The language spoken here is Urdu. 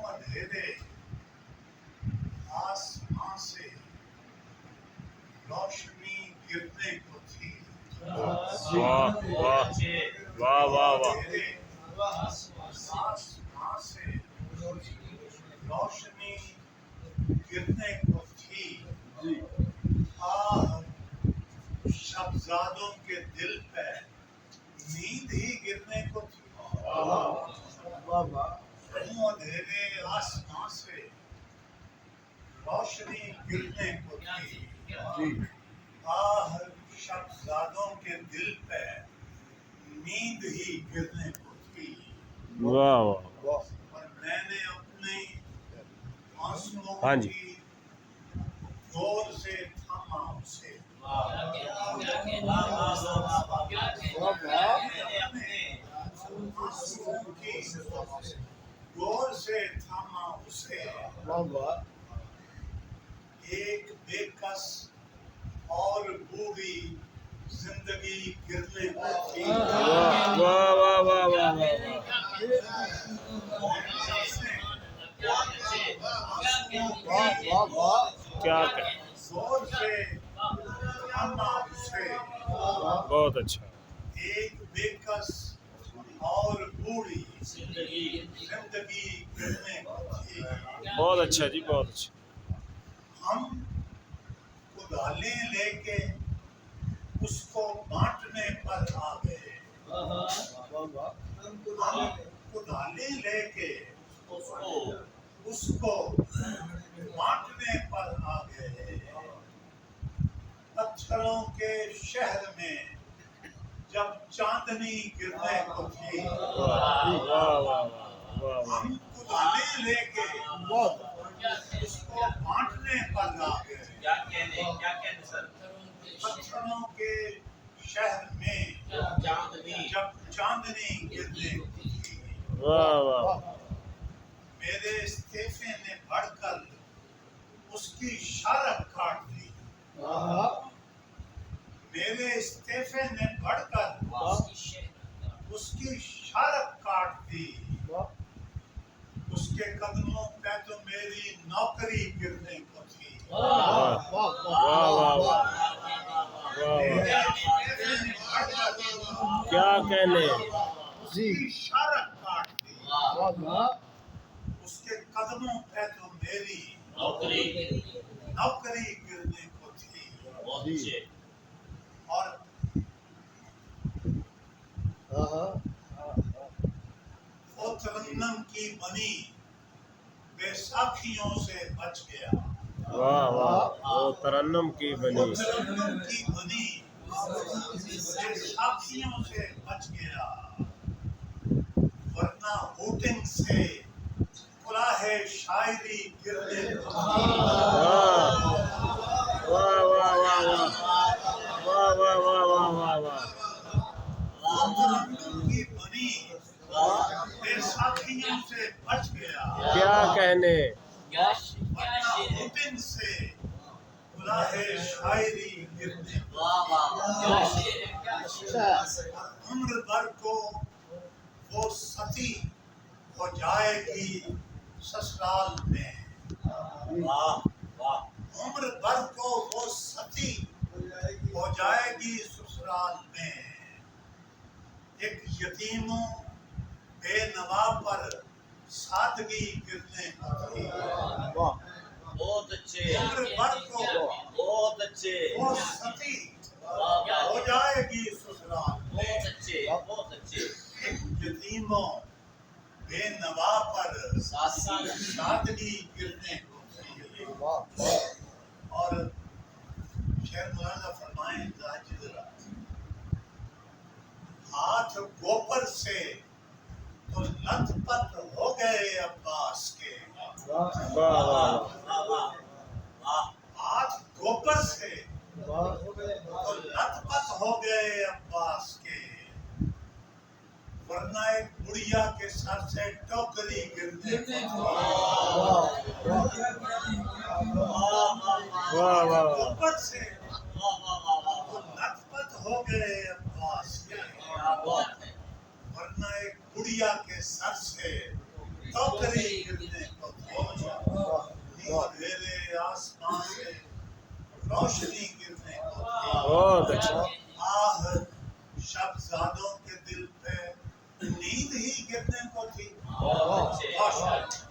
اندھیرے آسمان سے روشنی گرنے کو تھی. واہ واہ واہ واہ واہ. آسمان سے روشنی گرنے کو تھی. آہ شبزادوں کے دل پہ نیند ہی گرنے کو تھی. اندھیرے آسمان سے روشنی گرنے کو تھی. آہ شبزادوں کے دل پہ نیند ہی گرنے کو تھی. واہ واہ. اور میں نے اپنے آنسوؤں ہاں جی. کی زور سے تھاما اسے. آنسوؤں کی زور سے تھاما اسے. ایک بے کس اور بوڑھی زندگی گرنے کو تھی. واہ واہ واہ واہ واہ. کیا زور سے تھاما اسے. بہت اچھا. ایک بے کس اور بوڑھی زندگی گرنے کو تھی. بہت اچھا جی بہت اچھا. ہم کدالیں لے کے اس کو بانٹنے پر آ گئے. ہم کدالیں لے کے اس کو بانٹنے پر آ گئے. پتھروں کے شہر میں جب چاندنی گرنے کو تھی. ہم کدالیں لے کے اس کو بانٹنے پر آ گئے. پتھروں کے شہر میں جب چاندنی گرنے کو تھی. واہ واہ. میرے استعفے نے بڑھ کر اس کی شارک کاٹ دی. میرے استعفے نے بڑھ کر اس کی شارک کاٹ دی. اس کے قدموں پہ تو میری نوکری گرنے کو تھی. واہ واہ واہ. میرے استعفے نے بڑھ کر کیا کہنے. اس کی شارک کاٹ دی. اس کے قدموں پہ تو میری نوکری گرنے کو تھی. اور وہ ترنم کی بنی بیساکھیوں سے بچ گیا. واہ واہ. وہ ترنم کی وہ بنی. ترنم کی بنی بیساکھیوں سے بچ گیا. ورنہ ہوٹنگ سے کلاہ شاعری گرنے کو تھی. واہ واہ واہ واہ واہ واہ واہ واہ واہ واہ. وہ ترنم کی بنی بیساکھیوں سے بچ گیا. کیا کہنے. ورنہ ہوٹنگ سے کلاہ شاعری گرنے کو تھی. عمر بھر کو وہ ستی ہو جائے گی سسرال میں. عمر بھر کو وہ ستی ہو جائے گی سسرال میں. ایک یتیموں بے نوا پر سادگی گرنے کو تھی. بہت اچھے. عمر بھر کو بہت اچھے. وہ ستی ہو جائے گی سسرال میں. بہت اچھے. بہت اچھے. ایک یتیموں بے نوا پر سادگی گرنے کو تھی. اور شعر مولانا فرمائیں ذرا ہاتھ گوبر سے تو لت پت ہو گئے عباس کے. ہاتھ گوبر سے تو لت پت ہو گئے عباس کے. ورنہ ایک بڑھیا کے سر سے ٹوکری گرنے کو تھی. گوبر سے تو لت پت ہو گئے عباس کے. ورنہ ایک بڑھیا کے سر سے ٹوکری گرنے صاحبزادوں کے دل پہ نیند ہی گرنے کو تھی بہت اچھے ماشاءاللہ